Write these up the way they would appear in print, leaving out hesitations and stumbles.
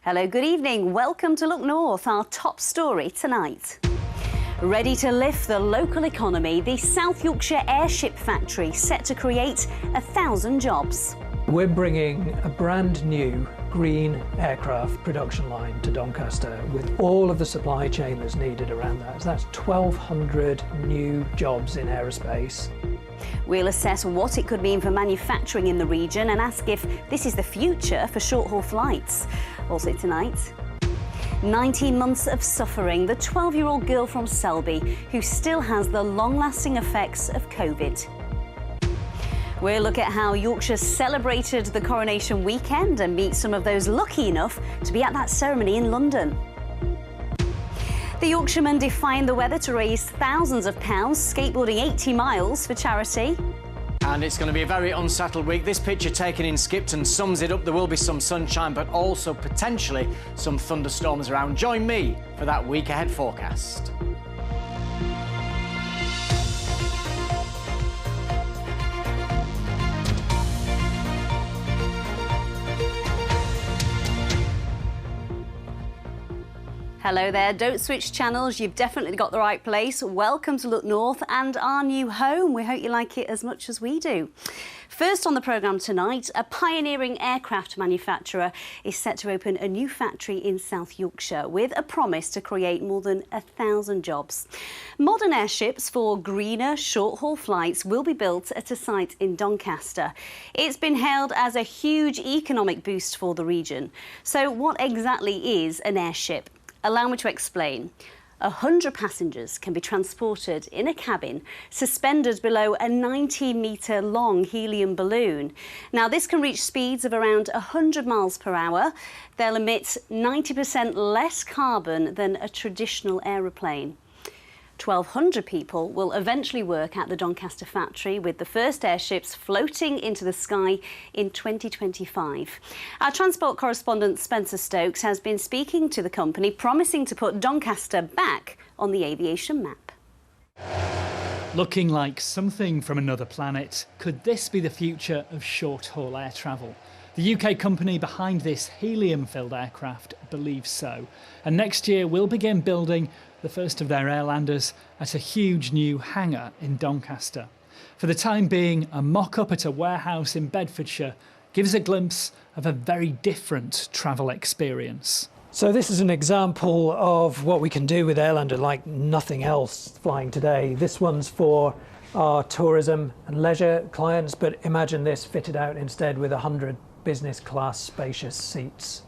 Hello, good evening. Welcome to Look North, our top story tonight. Ready to lift the local economy, the South Yorkshire airship factory set to create 1,000 jobs. We're bringing a brand new green aircraft production line to Doncaster with all of the supply chain that's needed around that. So that's 1,200 new jobs in aerospace. We'll assess what it could mean for manufacturing in the region and ask if this is the future for short-haul flights. Also tonight, 19 months of suffering, the 12-year-old girl from Selby who still has the long-lasting effects of COVID. We'll look at how Yorkshire celebrated the coronation weekend and meet some of those lucky enough to be at that ceremony in London. The Yorkshiremen defying the weather to raise thousands of pounds, skateboarding 80 miles for charity. And it's going to be a very unsettled week. This picture taken in Skipton sums it up. There will be some sunshine, but also potentially some thunderstorms around. Join me for that week ahead forecast. Hello there, don't switch channels, you've definitely got the right place. Welcome to Look North and our new home. We hope you like it as much as we do. First on the programme tonight, a pioneering aircraft manufacturer is set to open a new factory in South Yorkshire with a promise to create more than 1,000 jobs. Modern airships for greener short-haul flights will be built at a site in Doncaster. It's been hailed as a huge economic boost for the region. So what exactly is an airship? Allow me to explain. 100 passengers can be transported in a cabin suspended below a 90-metre long helium balloon. Now, this can reach speeds of around 100 miles per hour. They'll emit 90% less carbon than a traditional aeroplane. 1,200 people will eventually work at the Doncaster factory, with the first airships floating into the sky in 2025. Our transport correspondent Spencer Stokes has been speaking to the company, promising to put Doncaster back on the aviation map. Looking like something from another planet, could this be the future of short-haul air travel? The UK company behind this helium-filled aircraft believes so, and next year will begin building the first of their airlanders at a huge new hangar in Doncaster. For the time being, a mock-up at a warehouse in Bedfordshire gives a glimpse of a very different travel experience. So this is an example of what we can do with Airlander like nothing else flying today. This one's for our tourism and leisure clients, but imagine this fitted out instead with 100 business class spacious seats.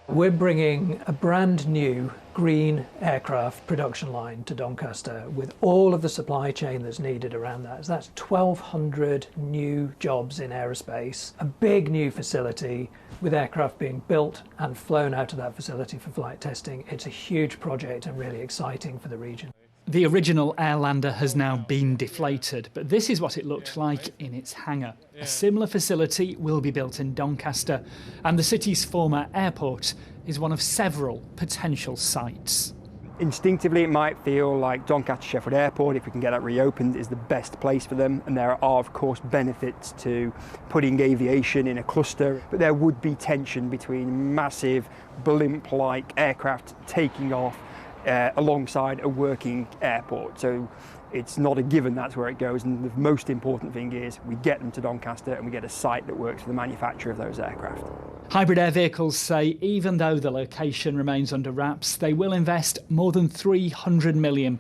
We're bringing a brand new green aircraft production line to Doncaster with all of the supply chain that's needed around that. So that's 1,200 new jobs in aerospace, a big new facility with aircraft being built and flown out of that facility for flight testing. It's a huge project and really exciting for the region. The original Airlander has now been deflated, but this is what it looked like in its hangar. A similar facility will be built in Doncaster, and the city's former airport is one of several potential sites. Instinctively, it might feel like Doncaster Sheffield Airport, if we can get that reopened, is the best place for them. And there are, of course, benefits to putting aviation in a cluster. But there would be tension between massive blimp-like aircraft taking off alongside a working airport. So it's not a given that's where it goes, and the most important thing is we get them to Doncaster and we get a site that works for the manufacture of those aircraft. Hybrid Air Vehicles say even though the location remains under wraps, they will invest more than £300 million,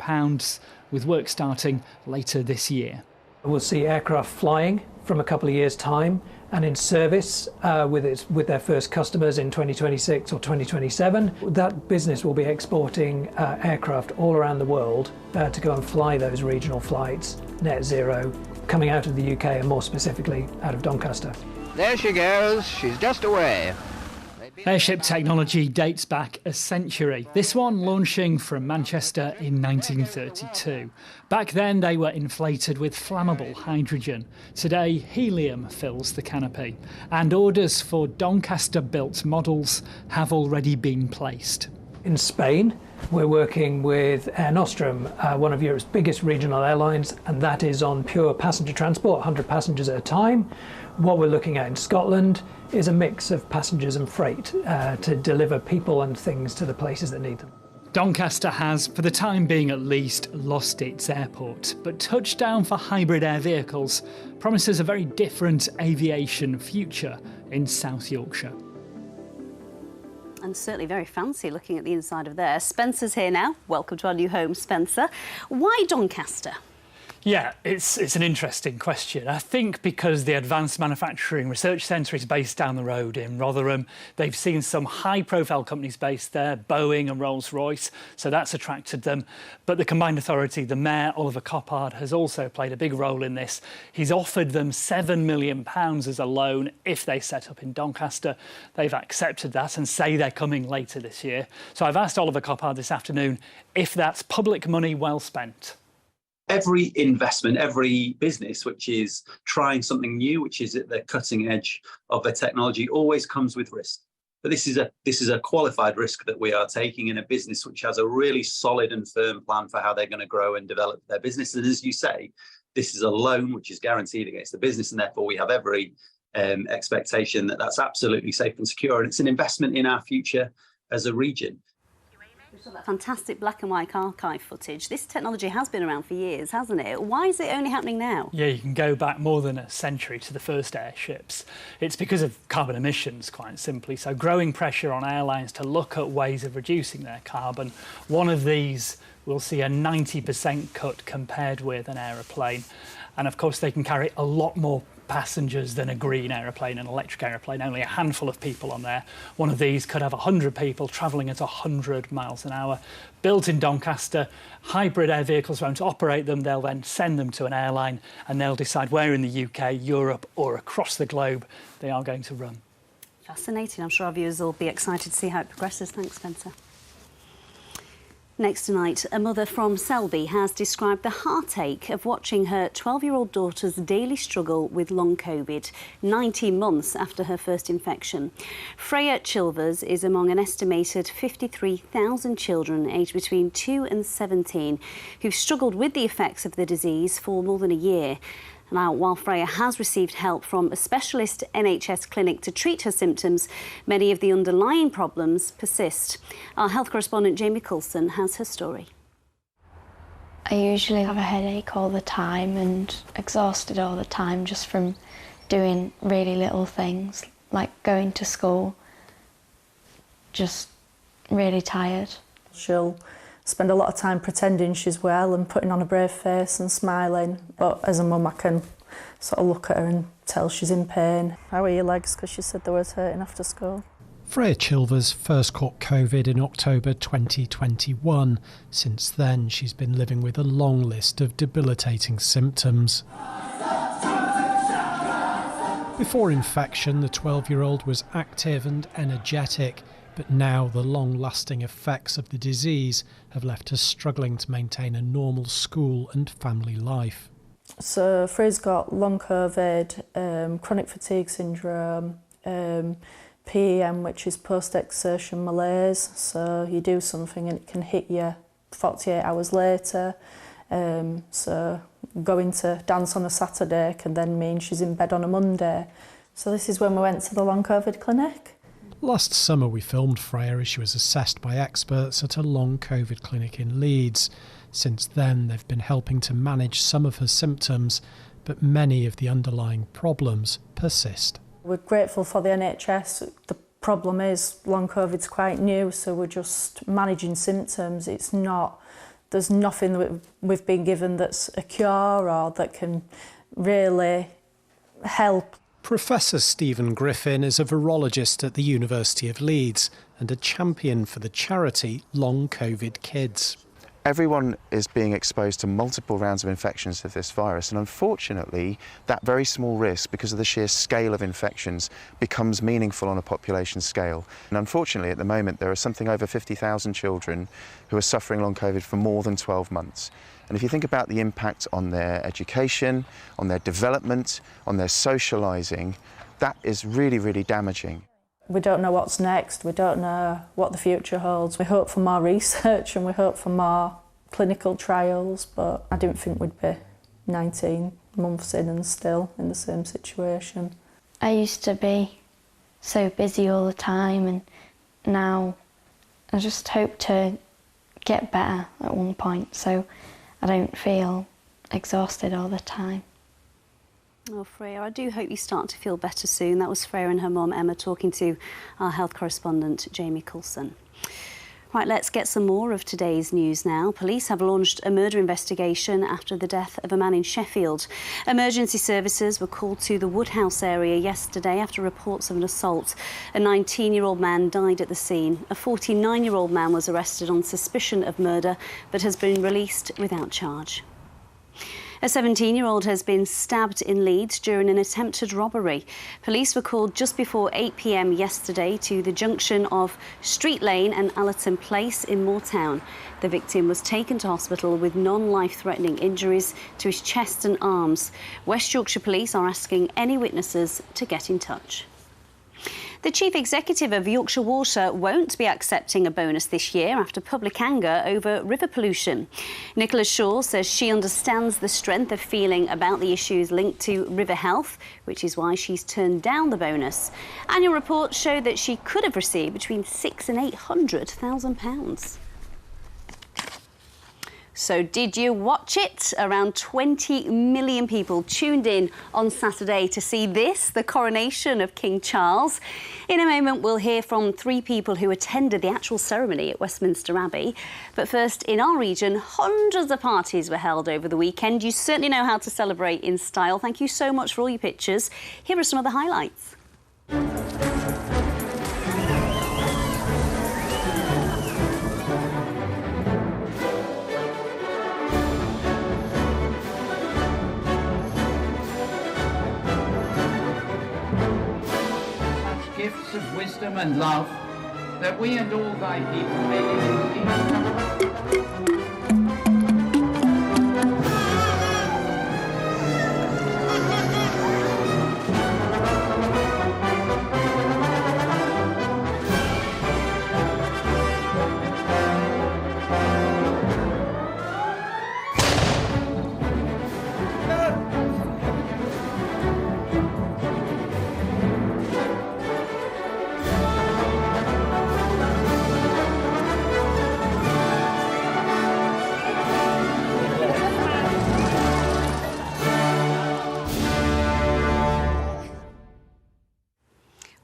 with work starting later this year. We'll see aircraft flying from a couple of years' time and in service with their first customers in 2026 or 2027. That business will be exporting aircraft all around the world to go and fly those regional flights, net zero, coming out of the UK and more specifically out of Doncaster. There she goes, she's just away. Airship technology dates back a century, this one launching from Manchester in 1932. Back then they were inflated with flammable hydrogen. Today helium fills the canopy, and orders for Doncaster-built models have already been placed. In Spain, we're working with Air Nostrum, one of Europe's biggest regional airlines, and that is on pure passenger transport, 100 passengers at a time. What we're looking at in Scotland is a mix of passengers and freight to deliver people and things to the places that need them. Doncaster has, for the time being at least, lost its airport, but touchdown for hybrid air vehicles promises a very different aviation future in South Yorkshire. And certainly very fancy looking at the inside of there. Spencer's here now. Welcome to our new home, Spencer. Why Doncaster? Yeah, it's an interesting question. I think because the Advanced Manufacturing Research Centre is based down the road in Rotherham, they've seen some high-profile companies based there, Boeing and Rolls-Royce, so that's attracted them. But the Combined Authority, the Mayor, Oliver Coppard, has also played a big role in this. He's offered them £7 million as a loan if they set up in Doncaster. They've accepted that and say they're coming later this year. So I've asked Oliver Coppard this afternoon if that's public money well spent. Every investment, every business which is trying something new, which is at the cutting edge of their technology, always comes with risk. But this is a qualified risk that we are taking in a business which has a really solid and firm plan for how they're going to grow and develop their business. And as you say, this is a loan which is guaranteed against the business, and therefore we have every expectation that that's absolutely safe and secure. And it's an investment in our future as a region. That fantastic black and white archive footage. This technology has been around for years, hasn't it? Why is it only happening now? Yeah, you can go back more than a century to the first airships. It's because of carbon emissions, quite simply. So growing pressure on airlines to look at ways of reducing their carbon. One of these will see a 90% cut compared with an aeroplane. And of course, they can carry a lot more passengers than a green aeroplane, an electric aeroplane, only a handful of people on there. One of these could have 100 people travelling at 100 miles an hour. Built in Doncaster, hybrid air vehicles won't operate them, they'll then send them to an airline and they'll decide where in the UK, Europe or across the globe they are going to run. Fascinating. I'm sure our viewers will be excited to see how it progresses. Thanks, Spencer. Next tonight, a mother from Selby has described the heartache of watching her 12-year-old daughter's daily struggle with long COVID, 19 months after her first infection. Freya Chilvers is among an estimated 53,000 children aged between 2 and 17 who've struggled with the effects of the disease for more than a year. Now, while Freya has received help from a specialist NHS clinic to treat her symptoms, many of the underlying problems persist. Our health correspondent Jamie Coulson has her story. I usually have a headache all the time and exhausted all the time just from doing really little things, like going to school, just really tired. She'll spend a lot of time pretending she's well and putting on a brave face and smiling. But as a mum, I can sort of look at her and tell she's in pain. How are your legs? Because she said they were hurting after school. Freya Chilvers first caught COVID in October 2021. Since then, she's been living with a long list of debilitating symptoms. Before infection, the 12-year-old was active and energetic. But now the long-lasting effects of the disease have left her struggling to maintain a normal school and family life. So Freya's got long COVID, chronic fatigue syndrome, PEM, which is post-exertion malaise. So you do something and it can hit you 48 hours later. So going to dance on a Saturday can then mean she's in bed on a Monday. So this is when we went to the long COVID clinic. Last summer we filmed Freya as she was assessed by experts at a long COVID clinic in Leeds. Since then they've been helping to manage some of her symptoms, but many of the underlying problems persist. We're grateful for the NHS. The problem is long COVID's quite new, so we're just managing symptoms. There's nothing that we've been given that's a cure or that can really help. Professor Stephen Griffin is a virologist at the University of Leeds and a champion for the charity Long COVID Kids. Everyone is being exposed to multiple rounds of infections of this virus, and unfortunately that very small risk, because of the sheer scale of infections, becomes meaningful on a population scale. And unfortunately at the moment there are something over 50,000 children who are suffering long COVID for more than 12 months. And if you think about the impact on their education, on their development, on their socialising, that is really, really damaging. We don't know what's next, we don't know what the future holds. We hope for more research and we hope for more clinical trials, but I didn't think we'd be 19 months in and still in the same situation. I used to be so busy all the time, and now I just hope to get better at one point so I don't feel exhausted all the time. Oh, Freya, I do hope you start to feel better soon. That was Freya and her mum, Emma, talking to our health correspondent, Jamie Coulson. Right, let's get some more of today's news now. Police have launched a murder investigation after the death of a man in Sheffield. Emergency services were called to the Woodhouse area yesterday after reports of an assault. A 19-year-old man died at the scene. A 49-year-old man was arrested on suspicion of murder but has been released without charge. A 17-year-old has been stabbed in Leeds during an attempted robbery. Police were called just before 8 p.m. yesterday to the junction of Street Lane and Allerton Place in Moortown. The victim was taken to hospital with non-life-threatening injuries to his chest and arms. West Yorkshire Police are asking any witnesses to get in touch. The Chief Executive of Yorkshire Water won't be accepting a bonus this year after public anger over river pollution. Nicola Shaw says she understands the strength of feeling about the issues linked to river health, which is why she's turned down the bonus. Annual reports show that she could have received between £600,000 and £800,000. So did you watch it? Around 20 million people tuned in on Saturday to see this, the coronation of King Charles. In a moment, we'll hear from 3 people who attended the actual ceremony at Westminster Abbey. But first, in our region, hundreds of parties were held over the weekend. You certainly know how to celebrate in style. Thank you so much for all your pictures. Here are some of the highlights. Gifts of wisdom and love, that we and all thy people may live in peace.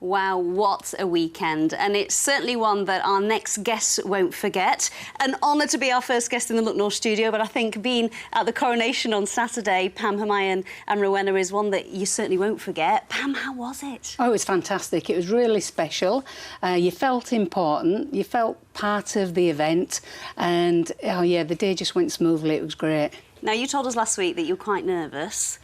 Wow, what a weekend. And it's certainly one that our next guest won't forget. An honour to be our first guest in the Look North studio, but I think being at the coronation on Saturday, Pam, Hermione and Rowena, is one that you certainly won't forget. Pam, how was it? Oh, it was fantastic. It was really special. You felt important. You felt part of the event. And, oh, yeah, the day just went smoothly. It was great. Now, you told us last week that you were quite nervous.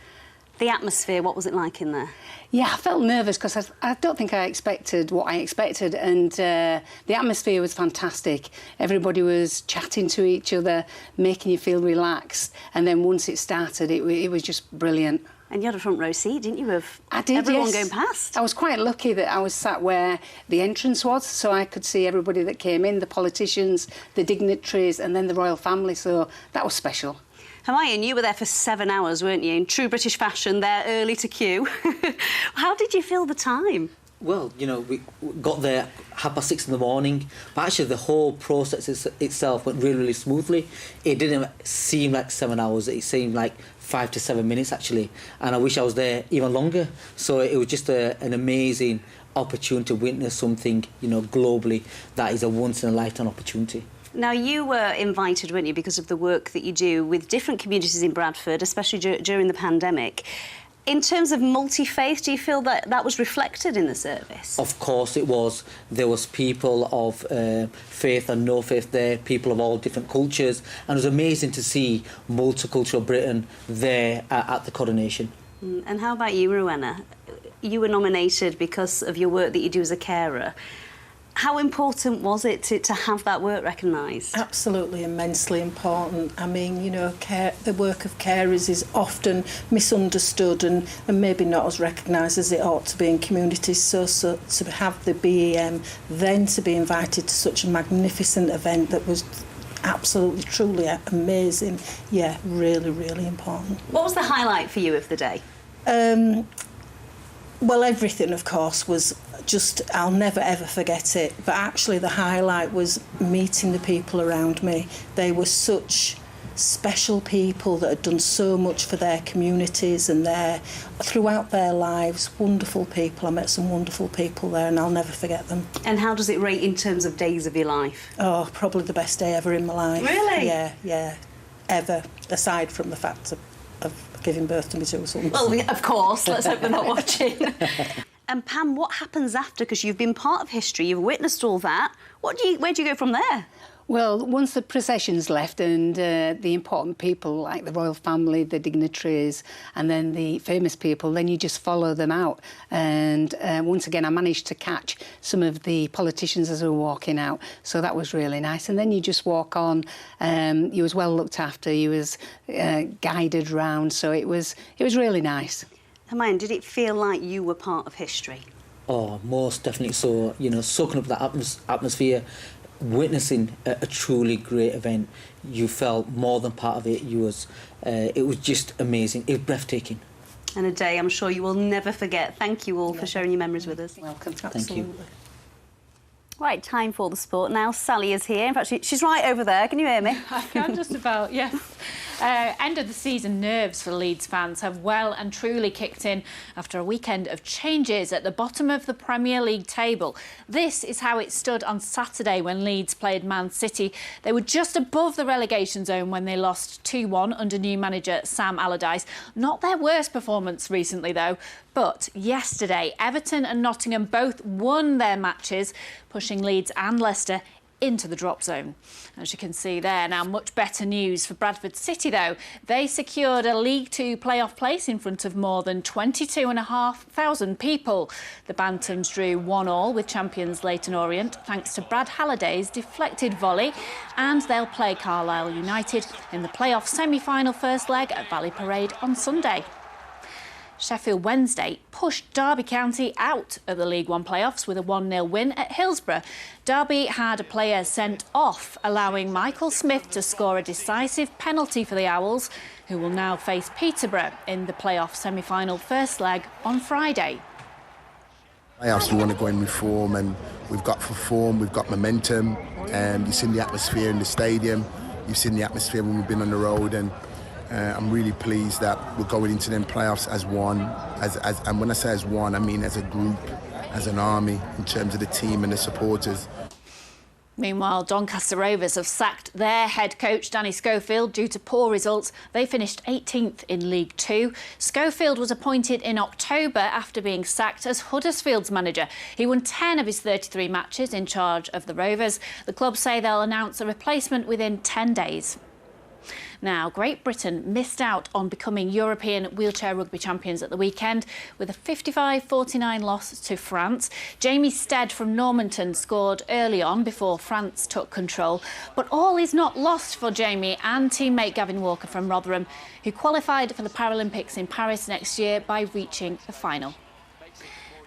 The atmosphere, what was it like in there? Yeah, I felt nervous because I don't think I expected what I expected, and the atmosphere was fantastic. Everybody was chatting to each other, making you feel relaxed, and then once it started, it was just brilliant. And you had a front row seat, didn't you, of I did, everyone yes. going past? I was quite lucky that I was sat where the entrance was, so I could see everybody that came in, the politicians, the dignitaries, and then the royal family, so that was special. Hermione, you were there for 7 hours, weren't you? In true British fashion, there early to queue. How did you feel the time? Well, you know, we got there 6:30 in the morning, but actually the whole process itself went really, really smoothly. It didn't seem like 7 hours, it seemed like 5 to 7 minutes, actually. And I wish I was there even longer. So it was just an amazing opportunity to witness something, you know, globally that is a once-in-a-lifetime opportunity. Now, you were invited, weren't you, because of the work that you do with different communities in Bradford, especially during the pandemic. In terms of multi-faith, do you feel that that was reflected in the service? Of course it was. There was people of faith and no faith there, people of all different cultures, and it was amazing to see multicultural Britain there at the coronation. And how about you, Rowena? You were nominated because of your work that you do as a carer. How important was it to have that work recognised? Absolutely immensely important. I mean, you know, the work of carers is often misunderstood and maybe not as recognised as it ought to be in communities. So to have the BEM, then to be invited to such a magnificent event that was absolutely, truly amazing, yeah, really, really important. What was the highlight for you of the day? Well, everything, of course, was just, I'll never ever forget it. But actually the highlight was meeting the people around me. They were such special people that had done so much for their communities and throughout their lives. Wonderful people. I met some wonderful people there and I'll never forget them. And how does it rate in terms of days of your life? Oh, probably the best day ever in my life. Really? Yeah, ever, aside from the fact of giving birth to my two sons. Well, of course, let's hope they're not watching. And Pam, what happens after? Because you've been part of history, you've witnessed all that. Where do you go from there? Well, once the procession's left and the important people like the royal family, the dignitaries and then the famous people, then you just follow them out. And once again, I managed to catch some of the politicians as they were walking out. So that was really nice. And then you just walk on. You was well looked after. You was guided round. So it was really nice. Hermione, did it feel like you were part of history? Oh, most definitely so. You know, soaking up that atmosphere, witnessing a truly great event, you felt more than part of it. It was just amazing. It was breathtaking. And a day I'm sure you will never forget. Thank you all for sharing your memories with us. Welcome. Thank you. Right, time for the sport now. Sally is here. In fact, she's right over there. Can you hear me? I can just about, yes. End of the season nerves for Leeds fans have well and truly kicked in after a weekend of changes at the bottom of the Premier League table. This is how it stood on Saturday when Leeds played Man City. They were just above the relegation zone when they lost 2-1 under new manager Sam Allardyce. Not their worst performance recently, though. But yesterday, Everton and Nottingham both won their matches, pushing Leeds and Leicester into the drop zone. As you can see there, now much better news for Bradford City, though. They secured a League Two playoff place in front of more than 22,500 people. The Bantams drew 1-1 with champions Leyton Orient, thanks to Brad Halliday's deflected volley, and they'll play Carlisle United in the playoff semi-final first leg at Valley Parade on Sunday. Sheffield Wednesday pushed Derby County out of the League One playoffs with a 1-0 win at Hillsborough. Derby had a player sent off, allowing Michael Smith to score a decisive penalty for the Owls, who will now face Peterborough in the playoff semi-final first leg on Friday. Playoffs, we want to go in with form, and we've got form, we've got momentum, and you've seen the atmosphere in the stadium, you've seen the atmosphere when we've been on the road, and I'm really pleased that we're going into them playoffs as one, and when I say as one, I mean as a group, as an army, in terms of the team and the supporters. Meanwhile, Doncaster Rovers have sacked their head coach, Danny Schofield, due to poor results. They finished 18th in League Two. Schofield was appointed in October after being sacked as Huddersfield's manager. He won 10 of his 33 matches in charge of the Rovers. The club say they'll announce a replacement within 10 days. Now, Great Britain missed out on becoming European wheelchair rugby champions at the weekend with a 55-49 loss to France. Jamie Stead from Normanton scored early on before France took control. But all is not lost for Jamie and teammate Gavin Walker from Rotherham, who qualified for the Paralympics in Paris next year by reaching the final.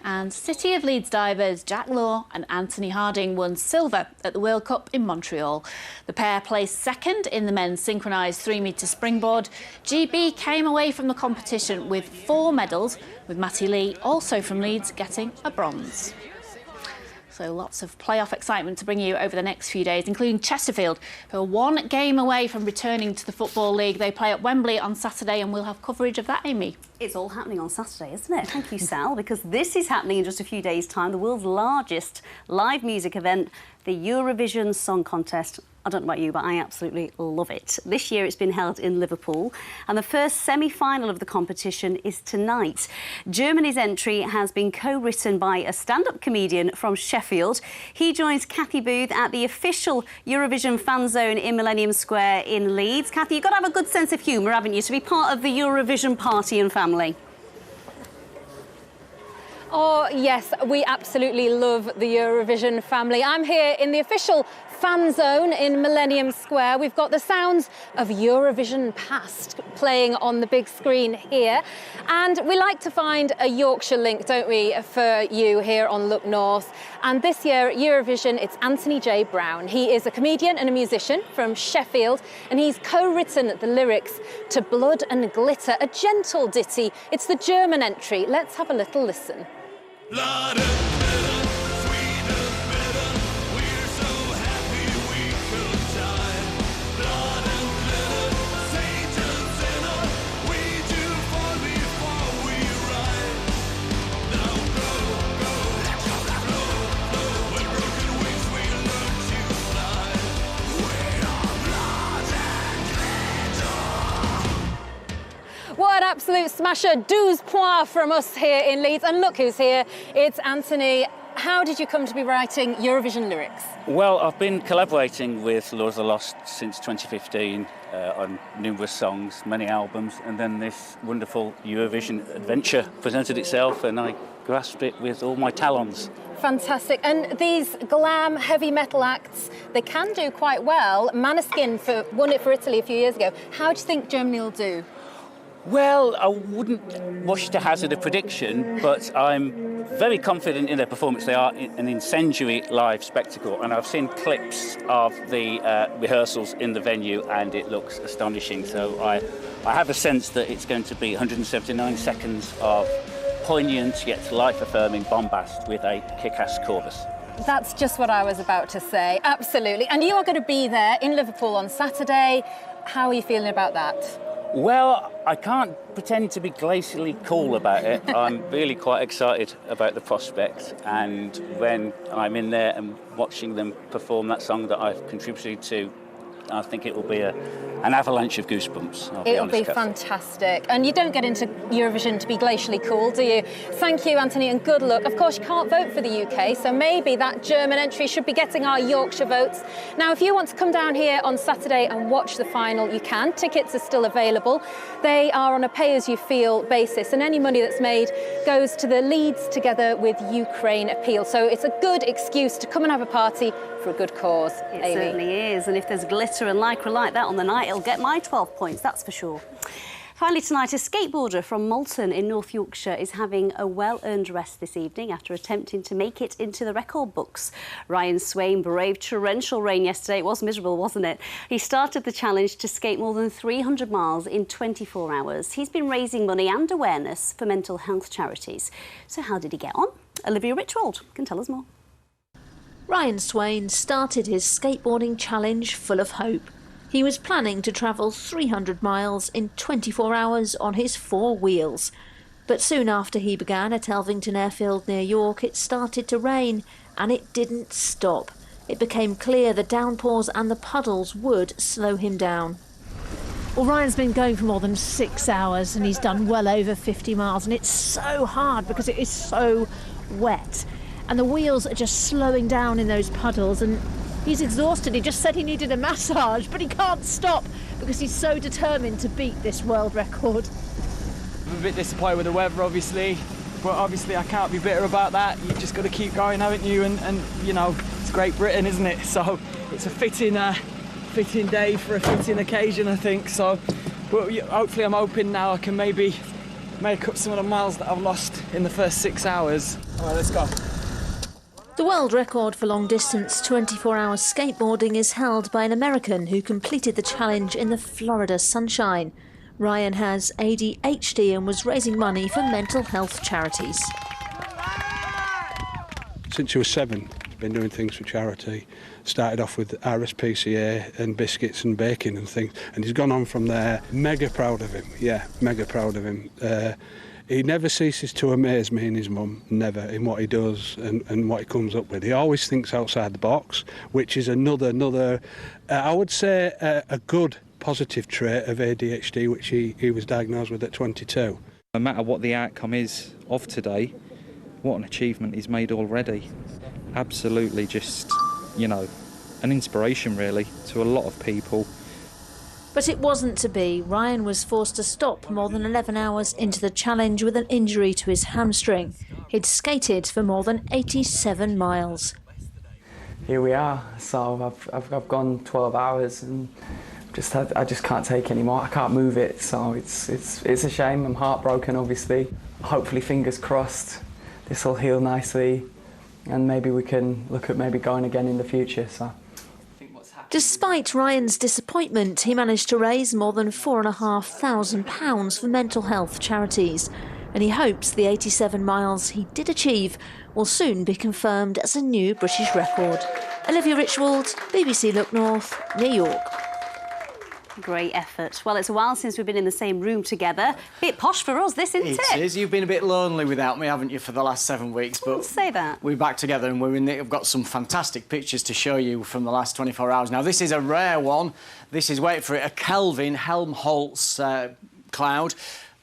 And City of Leeds divers Jack Law and Anthony Harding won silver at the World Cup in Montreal. The pair placed second in the men's synchronised 3-metre springboard. GB came away from the competition with 4 medals, with Matty Lee, also from Leeds, getting a bronze. So lots of playoff excitement to bring you over the next few days, including Chesterfield, who are 1 game away from returning to the Football League. They play at Wembley on Saturday, and we'll have coverage of that, Amy. It's all happening on Saturday, isn't it? Thank you, Sal, because this is happening in just a few days' time, the world's largest live music event, the Eurovision Song Contest. I don't know about you, but I absolutely love it. This year it's been held in Liverpool, and the first semi-final of the competition is tonight. Germany's entry has been co-written by a stand-up comedian from Sheffield. He joins Kathy Booth at the official Eurovision fan zone in Millennium Square in Leeds. Kathy, you've got to have a good sense of humour, haven't you, to be part of the Eurovision party and family? Oh, yes, we absolutely love the Eurovision family. I'm here in the official fan zone in Millennium Square. We've got the sounds of Eurovision past playing on the big screen here. And we like to find a Yorkshire link, don't we, for you here on Look North. And this year at Eurovision, it's Anthony J. Brown. He is a comedian and a musician from Sheffield, and he's co-written the lyrics to Blood and Glitter, a gentle ditty. It's the German entry. Let's have a little listen. Blood and glitter, sweet and bitter, we're so happy we could die. Blood and glitter, saint and sinner, we do fall before we ride. Now go, go, let your blood flow, flow, with broken wings we learn to fly. We are blood and glitter. What an absolute smasher. 12 points from us here in Leeds. And look who's here. It's Anthony. How did you come to be writing Eurovision lyrics? Well, I've been collaborating with Lords of the Lost since 2015 on numerous songs, many albums, and then this wonderful Eurovision adventure presented itself and I grasped it with all my talons. Fantastic. And these glam heavy metal acts, they can do quite well. Maneskin won it for Italy a few years ago. How do you think Germany will do? Well, I wouldn't wish to hazard a prediction, but I'm very confident in their performance. They are an incendiary live spectacle, and I've seen clips of the rehearsals in the venue, and it looks astonishing. So I have a sense that it's going to be 179 seconds of poignant yet life-affirming bombast with a kick-ass chorus. That's just what I was about to say, absolutely. And you are going to be there in Liverpool on Saturday. How are you feeling about that? Well, I can't pretend to be glacially cool about it. I'm really quite excited about the prospect, and when I'm in there and watching them perform that song that I've contributed to, I think it will be an avalanche of goosebumps. It'll be fantastic. And you don't get into Eurovision to be glacially cool, do you? Thank you, Anthony, and good luck. Of course, you can't vote for the UK, so maybe that German entry should be getting our Yorkshire votes. Now, if you want to come down here on Saturday and watch the final, you can. Tickets are still available. They are on a pay-as-you-feel basis, and any money that's made goes to the Leeds Together with Ukraine appeal. So it's a good excuse to come and have a party for a good cause. It Amy. certainly is, and if there's glitter and lycra like that on the night, it'll get my 12 points, that's for sure. Finally tonight, a skateboarder from Malton in North Yorkshire is having a well-earned rest this evening after attempting to make it into the record books. Ryan Swain braved torrential rain yesterday. It was miserable, wasn't it? He started the challenge to skate more than 300 miles in 24 hours. He's been raising money and awareness for mental health charities. So how did he get on? Olivia Richwald can tell us more. Ryan Swain started his skateboarding challenge full of hope. He was planning to travel 300 miles in 24 hours on his four wheels. But soon after he began at Elvington Airfield near York, it started to rain, and it didn't stop. It became clear the downpours and the puddles would slow him down. Well, Ryan's been going for more than 6 hours and he's done well over 50 miles, and it's so hard because it is so wet. And the wheels are just slowing down in those puddles, and he's exhausted. He just said he needed a massage, but he can't stop because he's so determined to beat this world record. I'm a bit disappointed with the weather, obviously, but obviously I can't be bitter about that. You've just got to keep going, haven't you? And you know, it's Great Britain, isn't it? So it's a fitting day for a fitting occasion, I think. So but hopefully I'm hoping now I can maybe make up some of the miles that I've lost in the first 6 hours. All right, let's go. The world record for long-distance 24-hour skateboarding is held by an American who completed the challenge in the Florida sunshine. Ryan has ADHD and was raising money for mental health charities. Since he was 7, he's been doing things for charity. Started off with RSPCA and biscuits and baking and things, and he's gone on from there. Mega proud of him, yeah, mega proud of him. He never ceases to amaze me and his mum, never, in what he does and what he comes up with. He always thinks outside the box, which is another I would say, a good positive trait of ADHD, which he was diagnosed with at 22. No matter what the outcome is of today, what an achievement he's made already. Absolutely just, you know, an inspiration really to a lot of people. But it wasn't to be. Ryan was forced to stop more than 11 hours into the challenge with an injury to his hamstring. He'd skated for more than 87 miles. here we are. So I've gone 12 hours and I just can't take any more. I can't move it, so it's a shame. I'm heartbroken, obviously. Hopefully, fingers crossed, this will heal nicely, and maybe we can look at maybe going again in the future. So. Despite Ryan's disappointment, he managed to raise more than £4,500 for mental health charities, and he hopes the 87 miles he did achieve will soon be confirmed as a new British record. Olivia Richwald, BBC Look North, New York. Great effort. Well, it's a while since we've been in the same room together. Bit posh for us, this, isn't it? It is. You've been a bit lonely without me, haven't you, for the last 7 weeks? But say that. We're back together and we've got some fantastic pictures to show you from the last 24 hours. Now, this is a rare one. This is, wait for it, a Kelvin Helmholtz cloud.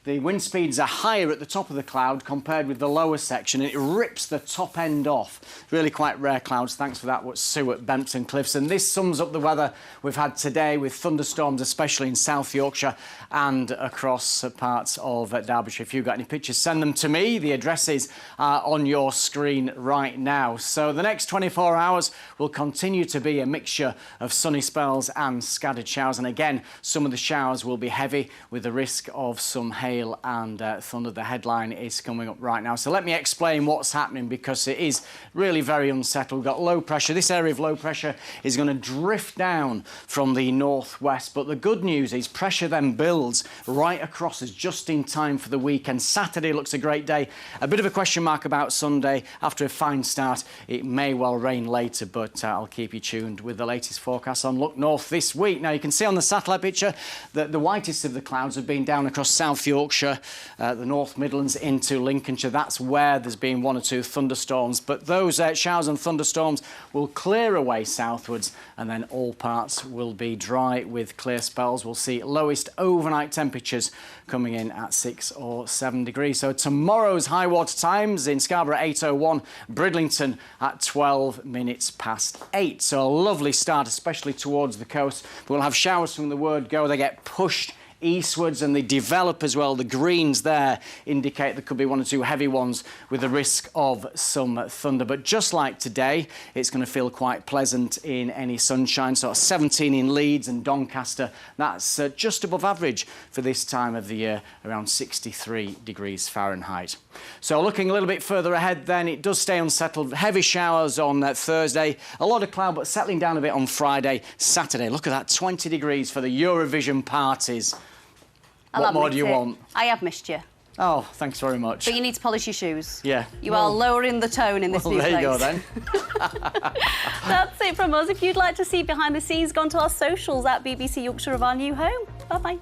The wind speeds are higher at the top of the cloud compared with the lower section, and it rips the top end off. Really quite rare clouds. Thanks for that, Sue at Bempton Cliffs. And this sums up the weather we've had today with thunderstorms, especially in South Yorkshire and across parts of Derbyshire. If you've got any pictures, send them to me. The addresses are on your screen right now. So the next 24 hours will continue to be a mixture of sunny spells and scattered showers. And again, some of the showers will be heavy with the risk of some hail and thunder. The headline is coming up right now. So let me explain what's happening, because it is really very unsettled. We've got low pressure. This area of low pressure is going to drift down from the northwest. But the good news is pressure then builds right across us just in time for the weekend. Saturday looks a great day. A bit of a question mark about Sunday. After a fine start, it may well rain later, but I'll keep you tuned with the latest forecast on Look North this week. Now, you can see on the satellite picture that the whitest of the clouds have been down across South Yorkshire, the North Midlands into Lincolnshire. That's where there's been 1 or 2 thunderstorms, but those showers and thunderstorms will clear away southwards, and then all parts will be dry with clear spells. We'll see lowest overnight temperatures coming in at 6 or 7 degrees. So tomorrow's high water times in Scarborough 8:01, Bridlington at 12 minutes past 8. So a lovely start, especially towards the coast. We'll have showers from the word go. They get pushed eastwards and they develop as well. The greens there indicate there could be 1 or 2 heavy ones with the risk of some thunder. But just like today, it's going to feel quite pleasant in any sunshine. So 17 in Leeds and Doncaster. That's just above average for this time of the year, around 63 degrees Fahrenheit. So looking a little bit further ahead then, it does stay unsettled. Heavy showers on Thursday, a lot of cloud, but settling down a bit on Friday, Saturday. Look at that, 20 degrees for the Eurovision parties. What more do you want? I have missed you. Oh, thanks very much. But you need to polish your shoes. Yeah. You are lowering the tone in this new place. There you go then. That's it from us. If you'd like to see behind the scenes, go on to our socials at BBC Yorkshire of our new home. Bye-bye.